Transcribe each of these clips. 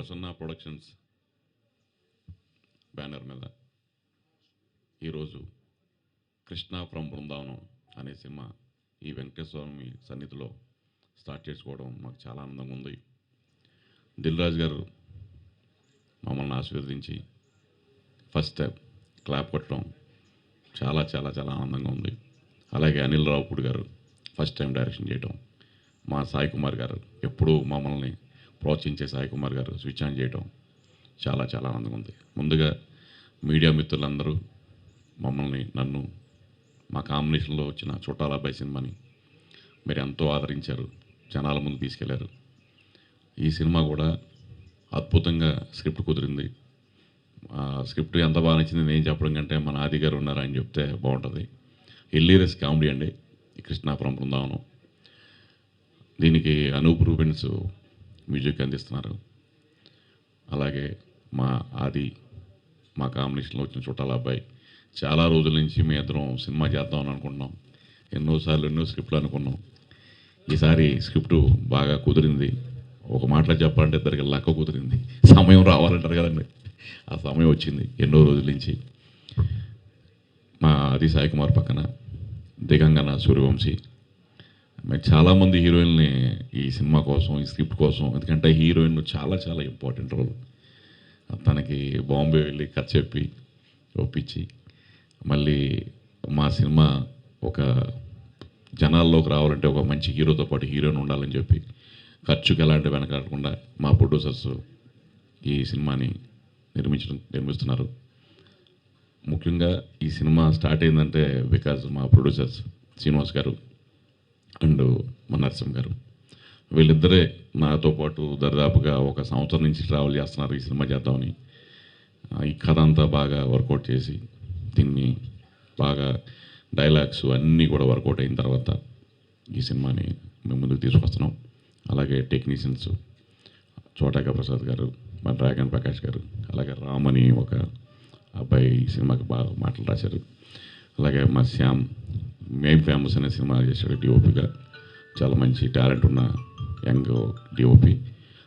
Prasanna productions banner మీద ఈరోజు Krishna from Brindavanam అనే సినిమా ఈ వెంకటేశ్వర స్వామి సన్నిధిలో స్టార్ట్ చేసుకోవడం మాకు చాలా ఆనందంగా ఉంది. దిల్ రాజు గారు మమ్మల్ని ఆశీర్వదించి ఫస్ట్ టైం క్లాప్ కొట్టడం చాలా చాలా చాలా ఆనందంగా ఉంది. అలాగే అనిల్ రావుపూడి గారు ఫస్ట్ టైం డైరెక్షన్ చేయడం, మా సాయి కుమార్ గారు ఎప్పుడూ మమ్మల్ని ప్రోత్సహించే సాయి కుమార్ గారు స్విచ్ ఆన్ చేయడం చాలా చాలా ఆనందంగా ఉంది. ముందుగా మీడియా మిత్రులందరూ నన్ను మా కాంబినేషన్లో వచ్చిన చుట్టాల అబ్బాయి సినిమాని మీరు ఎంతో ఆదరించారు, జనాల ముందు తీసుకెళ్లారు. ఈ సినిమా కూడా అద్భుతంగా స్క్రిప్ట్ కుదిరింది. స్క్రిప్ట్ ఎంత బాగా నచ్చింది నేను చెప్పడం కంటే మన ఆది గారు ఉన్నారు అని చెప్తే బాగుంటుంది. హిల్లీరియస్ కామెడీ అండి ఈ కృష్ణాపురం బృందావనం. దీనికి అనూప్ రూబెన్స్ మ్యూజిక్ అందిస్తున్నారు. అలాగే మా ఆది, మా కాంబినేషన్లో వచ్చిన చుట్టాల అబ్బాయి. చాలా రోజుల నుంచి మీ ఇద్దరం సినిమా చేద్దామని అనుకుంటున్నాం. ఎన్నోసార్లు ఎన్నో స్క్రిప్ట్లు అనుకున్నాం. ఈసారి స్క్రిప్టు బాగా కుదిరింది. ఒక మాటలో చెప్పాలంటే ఇద్దరికి లక్క కుదిరింది. సమయం రావాలంటారు కదండి, ఆ సమయం వచ్చింది. ఎన్నో రోజుల నుంచి మా ఆది సాయి కుమార్ పక్కన దిగంగన సూర్యవంశీ, మేము చాలామంది హీరోయిన్ని ఈ సినిమా కోసం, ఈ స్క్రిప్ట్ కోసం, ఎందుకంటే హీరోయిన్ చాలా చాలా ఇంపార్టెంట్ రోల్. తనకి బాంబే వెళ్ళి కథ చెప్పి ఒప్పించి మళ్ళీ మా సినిమా ఒక జనాల్లోకి రావాలంటే ఒక మంచి హీరోతో పాటు హీరోయిన్ ఉండాలని చెప్పి ఖర్చుకి ఎలాంటి వెనకాడకుండా మా ప్రొడ్యూసర్స్ ఈ సినిమాని నిర్మిస్తున్నారు. ముఖ్యంగా ఈ సినిమా స్టార్ట్ అయిందంటే బికాజ్ మా ప్రొడ్యూసర్స్ శ్రీనివాస్ గారు అండ్ మా నరసింహ గారు, వీళ్ళిద్దరే నాతో పాటు దరిదాపుగా ఒక సంవత్సరం నుంచి ట్రావెల్ చేస్తున్నారు ఈ సినిమా చేద్దామని. ఈ కథ అంతా బాగా వర్కౌట్ చేసి దీన్ని బాగా డైలాగ్స్ అన్నీ కూడా వర్కౌట్ అయిన తర్వాత ఈ సినిమాని మేము ముందుకు తీసుకొస్తున్నాం. అలాగే టెక్నీషియన్స్ చోటాక ప్రసాద్ గారు, మా డ్రాగన్ ప్రకాష్ గారు, అలాగే రామని ఒక అబ్బాయి ఈ సినిమాకి బాగా మాటలు రాశారు. అలాగే మా శ్యామ్ మేం ఫేమస్ అనే సినిమా చేశాడు డిఓపిగా. చాలా మంచి టాలెంట్ ఉన్న యంగ్ డిఓపి.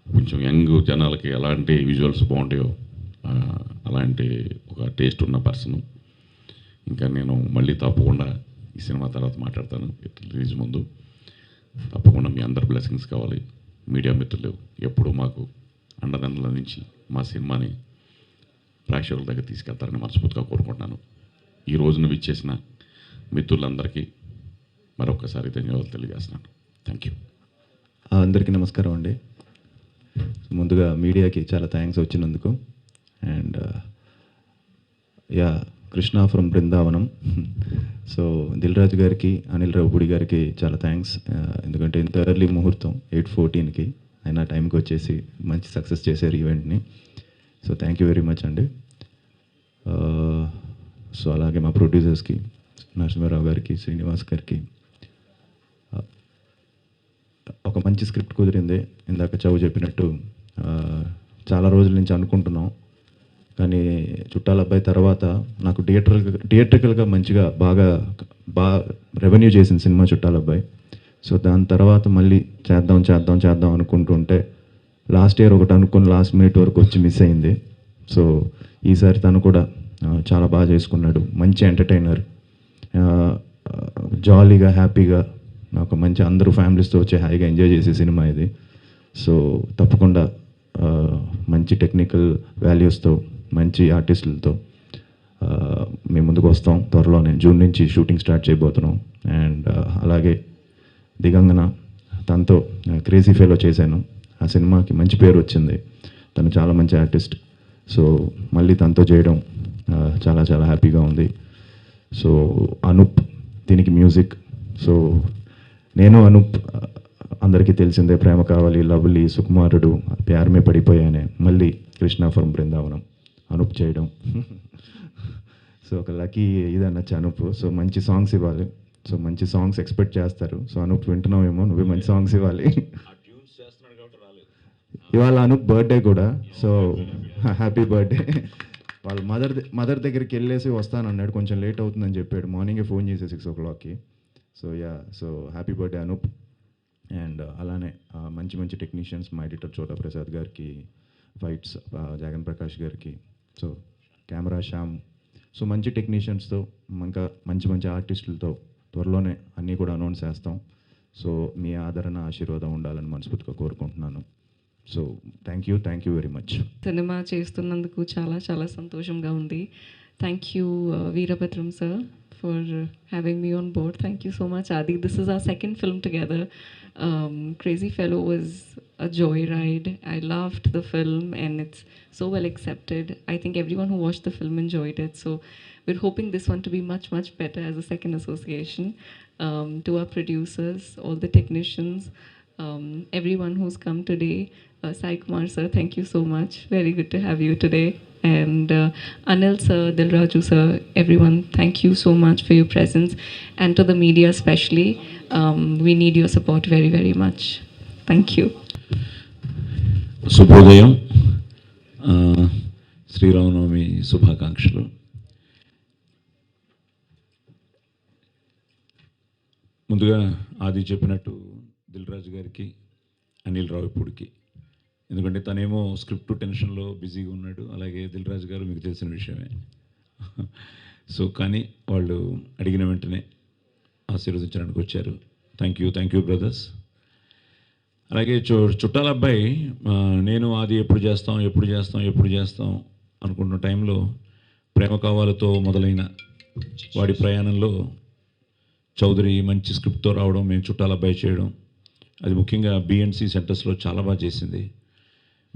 కొంచెం యంగ్ జనాలకి ఎలాంటి విజువల్స్ బాగుంటాయో అలాంటి ఒక టేస్ట్ ఉన్న పర్సన్. ఇంకా నేను మళ్ళీ తప్పకుండా ఈ సినిమా తర్వాత మాట్లాడతాను రిలీజ్ ముందు. తప్పకుండా మీ అందరి బ్లెస్సింగ్స్ కావాలి. మీడియా మిత్రులు ఎప్పుడూ మాకు అండదండలు అందించి మా సినిమాని ప్రేక్షకుల దగ్గర తీసుకెళ్తారని మనస్ఫూర్తిగా కోరుకుంటున్నాను. ఈ రోజున విచ్చేసిన మిత్రులందరికీ మరొకసారి ధన్యవాదాలు తెలియజేస్తున్నాను. Thank you. అందరికీ నమస్కారం అండి. ముందుగా మీడియాకి చాలా థ్యాంక్స్ వచ్చినందుకు. And ya, Krishna from Brindavanam. So Dil Raju గారికి, అనిల్ రావుపూడి గారికి చాలా థ్యాంక్స్. ఎందుకంటే ఇంత ఎర్లీ ముహూర్తం 8:14కి అయినా టైంకి వచ్చేసి మంచి సక్సెస్ చేశారు ఈవెంట్ని. So thank you very much అండి. సో అలాగే మా ప్రొడ్యూసర్స్కి నరసింహారావు గారికి, శ్రీనివాస్ గారికి. ఒక మంచి స్క్రిప్ట్ కుదిరింది. ఇందాక చౌ చెప్పినట్టు చాలా రోజుల నుంచి అనుకుంటున్నాం, కానీ చుట్టాల అబ్బాయి తర్వాత నాకు థియేట్రికల్గా మంచిగా బాగా రెవెన్యూ చేసిన సినిమా చుట్టాల అబ్బాయి. సో దాని తర్వాత మళ్ళీ చేద్దాం అనుకుంటుంటే లాస్ట్ ఇయర్ ఒకటి అనుకుని లాస్ట్ మినిట్ వరకు వచ్చి మిస్ అయింది. సో ఈసారి తను కూడా చాలా బాగా చేసుకున్నాడు. మంచి ఎంటర్టైనర్, జాలీగా హ్యాపీగా ఒక మంచి అందరూ ఫ్యామిలీస్తో వచ్చి హాయిగా ఎంజాయ్ చేసే సినిమా ఇది. సో తప్పకుండా మంచి టెక్నికల్ వాల్యూస్తో, మంచి ఆర్టిస్టులతో మేము ముందుకు వస్తాం. త్వరలోనే జూన్ నుంచి షూటింగ్ స్టార్ట్ చేయబోతున్నాం. అండ్ అలాగే దిగంగన, తనతో క్రేజీ ఫెలో చేశాను. ఆ సినిమాకి మంచి పేరు వచ్చింది. తను చాలా మంచి ఆర్టిస్ట్. సో మళ్ళీ తనతో చేయడం చాలా చాలా హ్యాపీగా ఉంది. సో అనూప్ దీనికి మ్యూజిక్. సో నేను అనూప్ అందరికీ తెలిసిందే, ప్రేమ కావాలి, లవ్లీ, సుకుమారుడు, ప్యారమే పడిపోయానే, మళ్ళీ కృష్ణ ఫ్రమ్ బృందావనం అనూప్ చేయడం. సో ఒక లక్కీ ఇదన్నచ్చు అనూప్. సో మంచి సాంగ్స్ ఇవ్వాలి. సో మంచి సాంగ్స్ ఎక్స్పెక్ట్ చేస్తారు. సో అనూప్ వింటున్నావేమో, నువ్వే మంచి సాంగ్స్ ఇవ్వాలి. ఇవాళ అనూప్ బర్త్డే కూడా. So happy birthday. వాళ్ళ మదర్ దగ్గరికి వెళ్ళేసి వస్తానన్నాడు. కొంచెం లేట్ అవుతుందని చెప్పాడు. మార్నింగే ఫోన్ చేసి 6 o'clockకి. So ya, so happy birthday Anoop. And అలానే మంచి మంచి టెక్నీషియన్స్, మా ఎడిటర్ చోటా ప్రసాద్ గారికి, ఫైట్స్ జగన్ ప్రకాష్ గారికి. So camera Shyam. సో మంచి టెక్నీషియన్స్తో ఇంకా మంచి మంచి ఆర్టిస్టులతో త్వరలోనే అన్నీ కూడా అనౌన్స్ చేస్తాం. సో మీ ఆదరణ ఆశీర్వాదం ఉండాలని మనస్ఫూర్తిగా కోరుకుంటున్నాను. So thank you very much. Cinema చేస్తున్నందుకు చాలా చాలా సంతోషంగా ఉంది. Thank you Veerabhadram sir for having me on board. Thank you so much Adi. This is our second film together. Crazy Fellow was a joyride. I loved the film and it's so well accepted. I think everyone who watched the film enjoyed it. So we're hoping this one to be much, much better as a second association. To our producers, all the technicians, everyone who's come today. Sai Kumar sir, thank you so much. Very good to have you today. And Anil sir, Dilraju sir, everyone, thank you so much for your presence. And to the media especially, we need your support very, very much. Thank you. శుభోదయం. శ్రీరామనవమి శుభాకాంక్షలు. ముందుగా ఆది చెప్పినట్టు దిల్రాజు గారికి, అనిల్ రావిపూడికి, ఎందుకంటే తనేమో script టెన్షన్లో బిజీగా ఉన్నాడు, అలాగే దిల్రాజు గారు మీకు తెలిసిన విషయమే. సో కానీ వాళ్ళు అడిగిన వెంటనే ఆశీర్వదించడానికి వచ్చారు. Thank you brothers. అలాగే చుట్టాల అబ్బాయి, నేను ఆది ఎప్పుడు చేస్తాం అనుకుంటున్న టైంలో ప్రేమ కావాలతో మొదలైన వాడి ప్రయాణంలో చౌదరి మంచి స్క్రిప్ట్తో రావడం, మేము చుట్టాల అబ్బాయి చేయడం, అది ముఖ్యంగా బిఎన్సి సెంటర్స్లో చాలా బాగా చేసింది.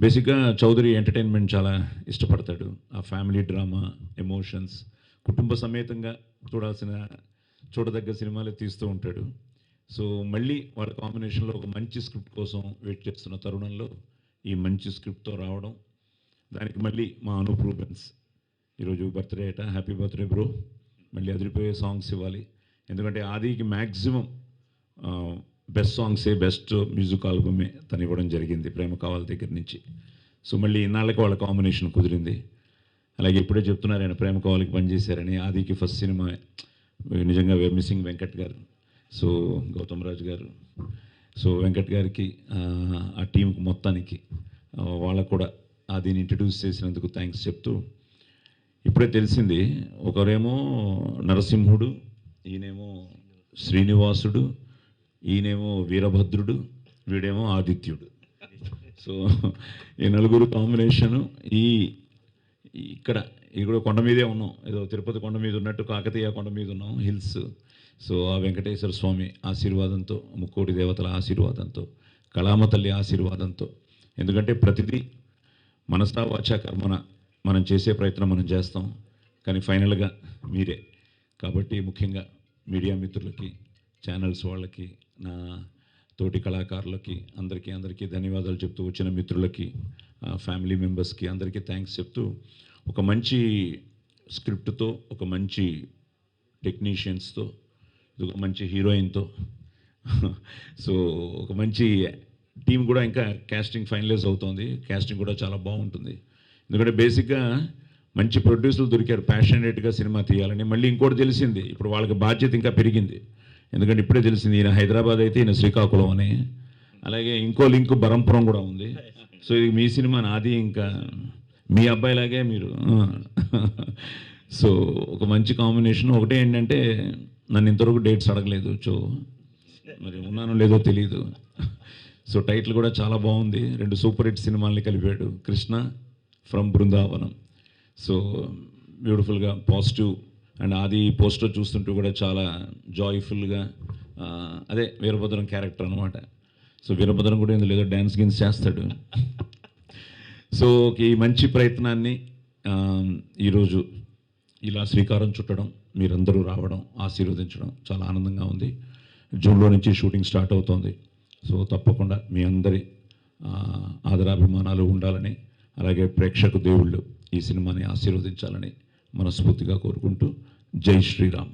బేసిక్గా చౌదరి ఎంటర్టైన్మెంట్ చాలా ఇష్టపడతాడు. ఆ ఫ్యామిలీ డ్రామా, ఎమోషన్స్, కుటుంబ సమేతంగా చూడదగ్గ సినిమాలే తీస్తూ ఉంటాడు. సో మళ్ళీ వాళ్ళ కాంబినేషన్లో ఒక మంచి స్క్రిప్ట్ కోసం వెయిట్ చేస్తున్న తరుణంలో ఈ మంచి స్క్రిప్ట్తో రావడం, దానికి మళ్ళీ మా అనూప్ రూబెన్స్ ఈరోజు బర్త్డే అట, హ్యాపీ బర్త్డే బ్రో, మళ్ళీ అదిరిపోయే సాంగ్స్ ఇవ్వాలి. ఎందుకంటే ఆదికి మ్యాక్సిమం బెస్ట్ సాంగ్సే, బెస్ట్ మ్యూజిక్ ఆల్బమే తను ఇవ్వడం జరిగింది ప్రేమ కావాలి దగ్గర నుంచి. సో మళ్ళీ ఇన్నాళ్ళకి వాళ్ళ కాంబినేషన్ కుదిరింది. అలాగే ఇప్పుడే చెప్తున్నారు ఆయన ప్రేమ కావాలికి పనిచేశారని. ఆదికి ఫస్ట్ సినిమా నిజంగా మిస్సింగ్ వెంకట్ గారు, సో గౌతమ్ రాజు గారు, సో వెంకట్ గారికి, ఆ టీంకి మొత్తానికి వాళ్ళకు కూడా ఆదిని ఇంట్రడ్యూస్ చేసినందుకు థ్యాంక్స్ చెప్తూ, ఇప్పుడే తెలిసింది ఒకరేమో నరసింహుడు, ఈయనేమో శ్రీనివాసుడు, ఈయనేమో వీరభద్రుడు, వీడేమో ఆదిత్యుడు. సో ఈ నలుగురు కాంబినేషను ఇక్కడ కొండ మీదే ఉన్నాం, ఏదో తిరుపతి కొండ మీద ఉన్నట్టు కాకతీయ కొండ మీద ఉన్నాం, హిల్స్. సో ఆ వెంకటేశ్వర స్వామి ఆశీర్వాదంతో, ముక్కోటి దేవతల ఆశీర్వాదంతో, కళామ తల్లి ఆశీర్వాదంతో, ఎందుకంటే ప్రతిదీ మనసా వాచా కర్మన మనం చేసే ప్రయత్నం మనం చేస్తాం, కానీ ఫైనల్గా మీరే. కాబట్టి ముఖ్యంగా మీడియా మిత్రులకి, ఛానల్స్ వాళ్ళకి, నా తోటి కళాకారులకి అందరికీ ధన్యవాదాలు చెప్తూ, వచ్చిన మిత్రులకి, ఫ్యామిలీ మెంబర్స్కి అందరికీ థ్యాంక్స్ చెప్తూ, ఒక మంచి స్క్రిప్ట్తో, ఒక మంచి టెక్నీషియన్స్తో, ఒక మంచి హీరోయిన్తో, సో ఒక మంచి టీం కూడా ఇంకా కాస్టింగ్ ఫైనలైజ్ అవుతుంది. కాస్టింగ్ కూడా చాలా బాగుంటుంది. ఎందుకంటే బేసిక్గా మంచి ప్రొడ్యూసర్లు దొరికారు ప్యాషనేట్గా సినిమా తీయాలని. మళ్ళీ ఇంకోటి తెలిసింది, ఇప్పుడు వాళ్ళకి బాధ్యత ఇంకా పెరిగింది. ఎందుకంటే ఇప్పుడే తెలిసింది, ఈయన హైదరాబాద్ అయితే ఈయన శ్రీకాకుళం అని, అలాగే ఇంకో లింక్ బరంపురం కూడా ఉంది. సో ఇది మీ సినిమా, నాది ఇంకా మీ అబ్బాయిలాగే మీరు. సో ఒక మంచి కాంబినేషన్. ఒకటే ఏంటంటే నన్ను ఇంతవరకు డేట్స్ అడగలేదు, సో మరి ఉన్నానో లేదో తెలియదు. సో టైటిల్ కూడా చాలా బాగుంది, 2 సూపర్ హిట్ సినిమాల్ని కలిపాడు. కృష్ణ ఫ్రమ్ బృందావనం. సో బ్యూటిఫుల్గా పాజిటివ్. అండ్ ఆది పోస్టర్ చూస్తుంటూ కూడా చాలా జాయ్ఫుల్గా, అదే వీరభద్రం క్యారెక్టర్ అనమాట. సో వీరభద్రం కూడా ఇందులో ఏదో డ్యాన్స్ గిన్స్ చేస్తాడు. సో ఈ మంచి ప్రయత్నాన్ని ఈరోజు ఇలా శ్రీకారం చుట్టడం, మీరందరూ రావడం, ఆశీర్వదించడం చాలా ఆనందంగా ఉంది. జూన్లో నుంచి షూటింగ్ స్టార్ట్ అవుతోంది. సో తప్పకుండా మీ అందరి ఆదరాభిమానాలు ఉండాలని, అలాగే ప్రేక్షక దేవుళ్ళు ఈ సినిమాని ఆశీర్వదించాలని మనస్ఫూర్తిగా కోరుకుంటూ, జై శ్రీరామ్.